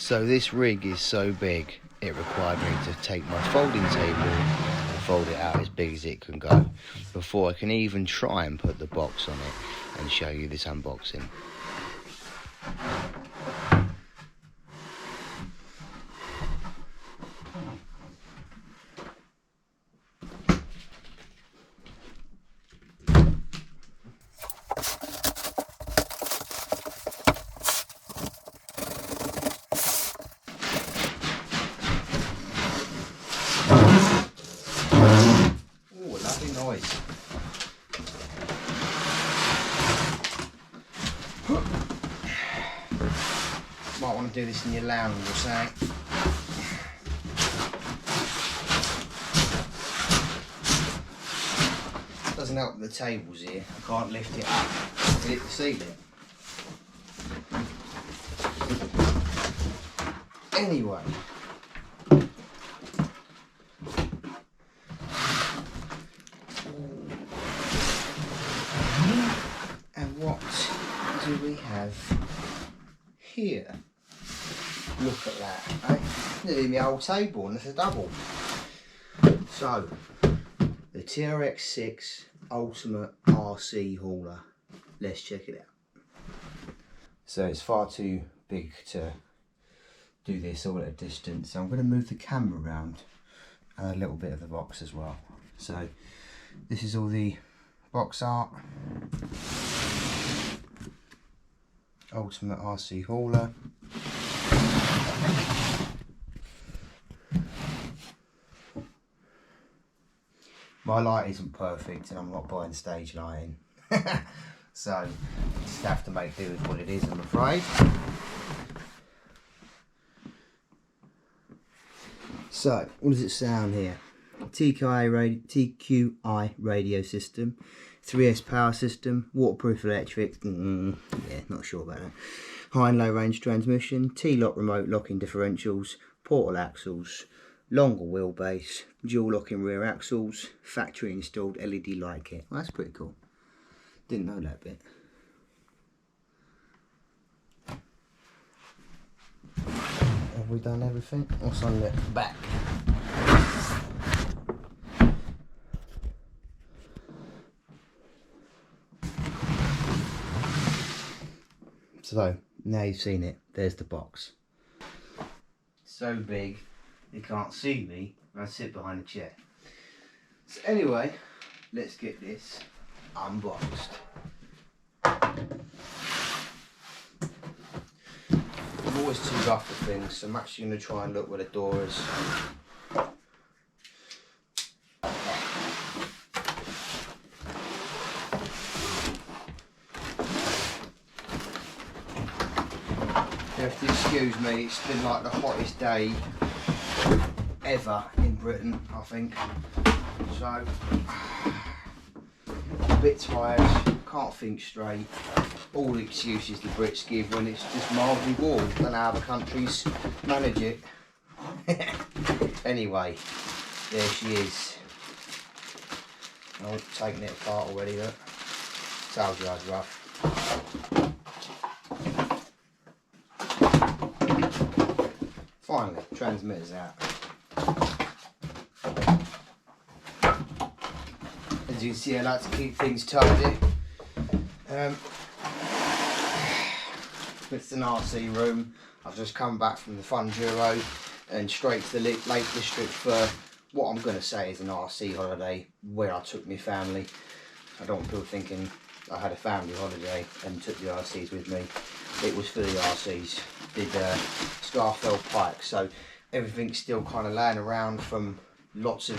So this rig is so big, it required me to take my folding table and fold it out as big as it can go before I can even try and put the box on it and show you this unboxing. Oh, lovely noise. Might want to do this in your lounge or something. Doesn't help that the table's here. I can't lift it up to hit the ceiling. Anyway. And what do we have here? Look at that, eh? Nearly my whole table, and it's a double. So, the Trx6 Ultimate RC hauler. Let's check it out. So it's far too big to do this all at a distance, so I'm going to move the camera around a little bit of the box as well. So this is all the box art. Ultimate RC hauler. My light isn't perfect and I'm not buying stage lighting. So just have to make do with what it is, I'm afraid. So what does it sound here? TQI radio system, 3S power system, waterproof electric, yeah, not sure about that. High and low range transmission, T-lock remote locking differentials, portal axles, longer wheelbase, dual locking rear axles, factory installed LED light kit. Well, that's pretty cool. Didn't know that bit. Have we done everything? What's on the back? So, now you've seen it, there's the box. So big, you can't see me when I sit behind a chair. So anyway, let's get this unboxed. I'm always too rough for things, so I'm actually going to try and look where the door is. You have to excuse me, it's been like the hottest day ever in Britain, I think. So, a bit tired, can't think straight. All the excuses the Brits give when it's just mildly warm and how other countries manage it. Anyway, there she is. I've taken it apart already, look. Told you I was rough. Finally, transmitter's out. As you can see, I like to keep things tidy. It's an RC room. I've just come back from the Fun Bureau and straight to the Lake District for what I'm going to say is an RC holiday where I took my family. I don't want people thinking I had a family holiday and took the RCs with me. It was for the RCs. Did Scarfell Pike, so everything's still kind of laying around from lots of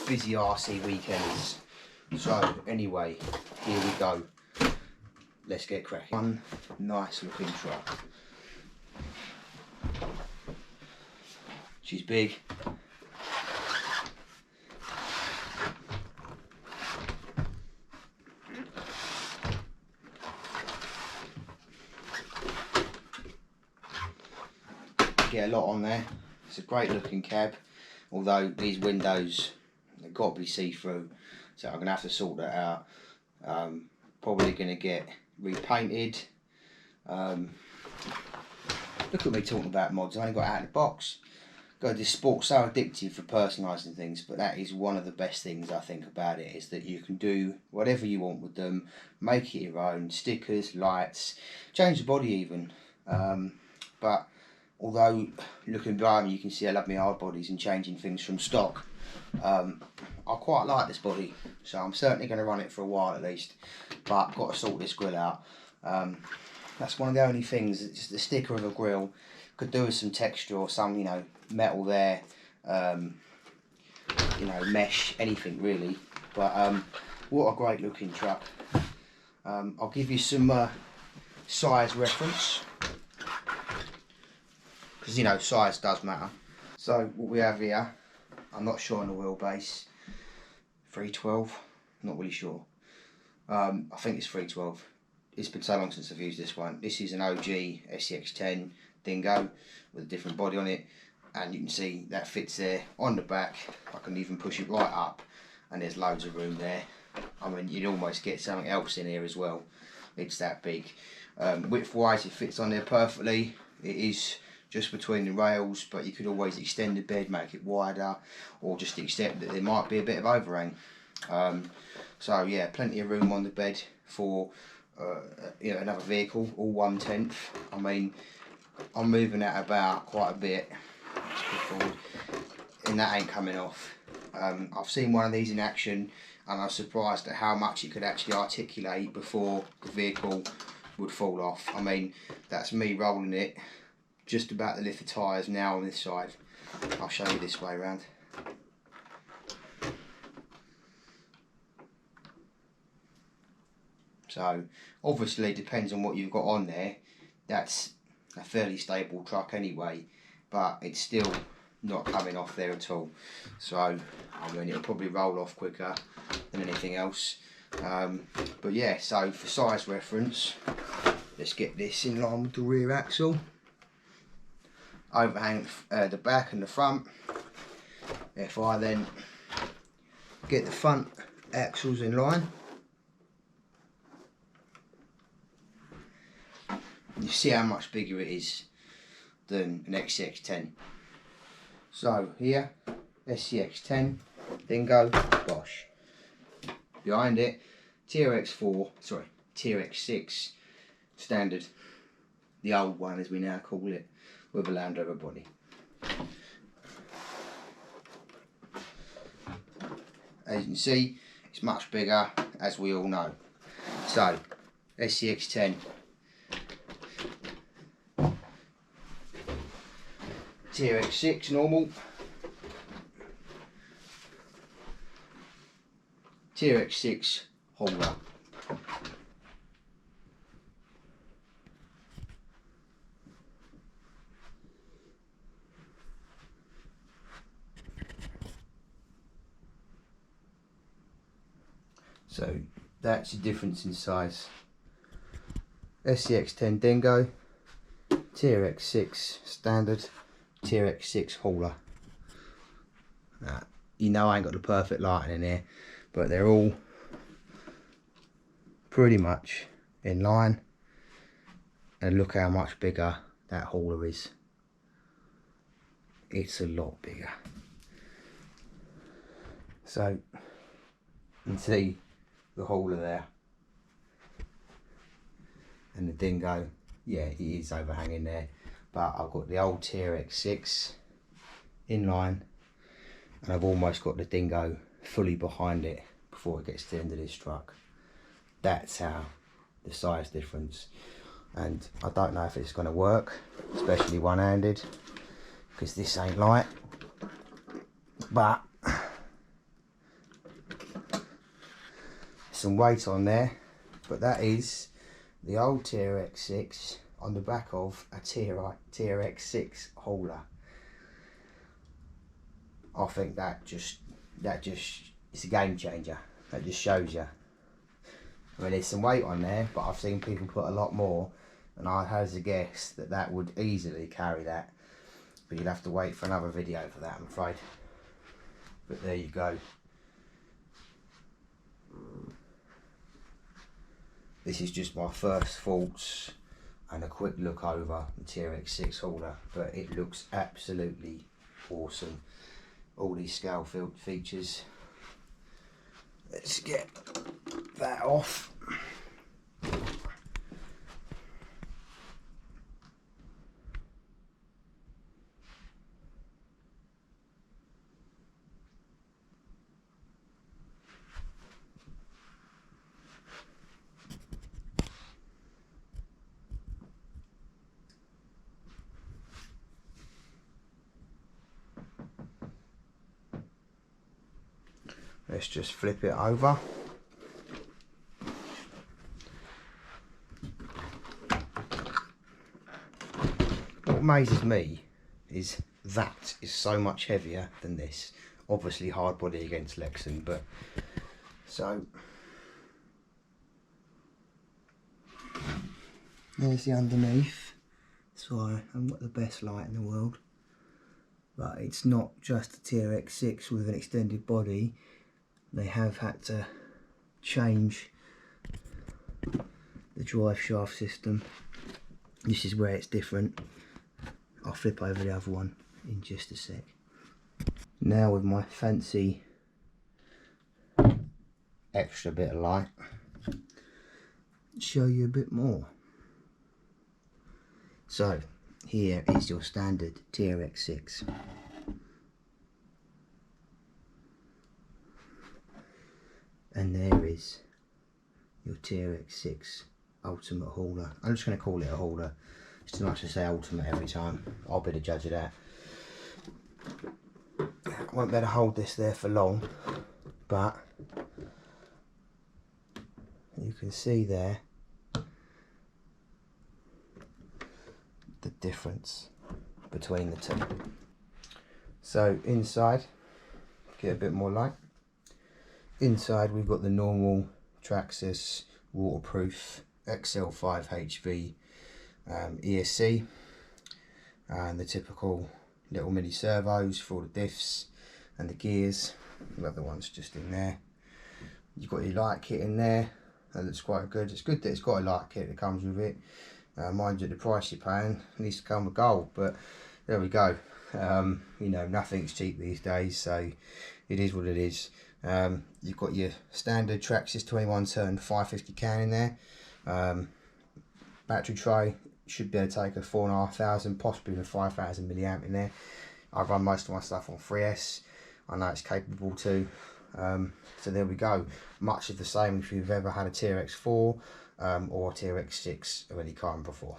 busy RC weekends. So anyway, here we go. Let's get cracking. One nice looking truck. She's big. Get a lot on there. It's a great looking cab, although these windows, they've got to be see-through, so I'm going to have to sort that out. Probably going to get repainted. Look at me talking about mods, I only got out of the box. God, this sport's so addictive for personalising things, but that is one of the best things I think about it, is that you can do whatever you want with them, make it your own, stickers, lights, change the body even. But although looking behind me you can see I love my hard bodies and changing things from stock, I quite like this body, so I'm certainly going to run it for a while at least, but I've got to sort this grill out. That's one of the only things, it's just the sticker of a grill. Could do with some texture or some, you know, metal there, you know, mesh, anything really. But what a great looking truck. I'll give you some size reference, because you know size does matter. So what we have here, I'm not sure on the wheelbase, 312, not really sure. I think it's 312. It's been so long since I've used this one. This is an OG SCX10 Dingo with a different body on it, and you can see that fits there on the back. I can even push it right up and there's loads of room there. I mean, you'd almost get something else in here as well, it's that big. Width wise it fits on there perfectly. It is just between the rails, but you could always extend the bed, make it wider, or just accept that there might be a bit of overhang. So yeah, plenty of room on the bed for you know, another vehicle, all 1/10. I mean, I'm moving that about quite a bit, and that ain't coming off. I've seen one of these in action and I was surprised at how much it could actually articulate before the vehicle would fall off. I mean, that's me rolling it just about to lift the tyres now on this side. I'll show you this way around. So obviously it depends on what you've got on there. That's a fairly stable truck anyway, but it's still not coming off there at all. So I mean, it'll probably roll off quicker than anything else. But yeah, so for size reference, let's get this in line with the rear axle. Overhang the back and the front. If I then get the front axles in line, you see how much bigger it is than an SCX10. So here, SCX10, Dingo, Bosch. Behind it, Trx6 standard, the old one as we now call it, with a Land Rover body. As you can see, it's much bigger, as we all know. So, SCX10. Trx6 normal, Trx6 hauler. So that's the difference in size. SCX10 Dingo, Trx6 standard, Trx6 hauler. You know I ain't got the perfect lighting in here, but they're all pretty much in line. And look how much bigger that hauler is. It's a lot bigger. So you can see the hauler there. And the Dingo, yeah, it is overhanging there. But I've got the old Trx6 in line, and I've almost got the Dingo fully behind it before it gets to the end of this truck. That's how the size difference. And I don't know if it's going to work, especially one-handed, because this ain't light. But some weight on there, but that is the old Trx6 on the back of a Trx6 hauler. I think that just it's a game changer. That just shows you. I mean, there's some weight on there, but I've seen people put a lot more, and I hazard a guess that that would easily carry that. But you'll have to wait for another video for that, I'm afraid. But there you go. This is just my first thoughts and a quick look over the Trx6 hauler, but it looks absolutely awesome. All these scale features. Let's get that off. Let's just flip it over. What amazes me is that is so much heavier than this. Obviously hard body against Lexan, but so there's the underneath. So I haven't got the best light in the world, but it's not just a Trx6 with an extended body. They have had to change the drive shaft system. This is where it's different. I'll flip over the other one in just a sec. Now with my fancy extra bit of light, show you a bit more. So here is your standard Trx6. And there is your Trx6 Ultimate Hauler. I'm just going to call it a hauler. It's too much to say ultimate every time. I'll be the judge of that. I won't be able to hold this there for long, but you can see there the difference between the two. So inside, get a bit more light. Inside we've got the normal Trx6 waterproof XL5HV ESC, and the typical little mini servos for all the diffs and the gears. The other one's just in there. You've got your light kit in there. That looks quite good. It's good that it's got a light kit that comes with it. Mind you, the price you're paying needs to come with gold, but there we go. You know, nothing's cheap these days, so it is what it is. You've got your standard Trx6 21 turn 550 can in there. Battery tray should be able to take a 4,500, possibly even 5,000 milliamp in there. I run most of my stuff on 3S. I know it's capable too. So there we go. Much of the same if you've ever had a Trx4 or a Trx6 of any kind before.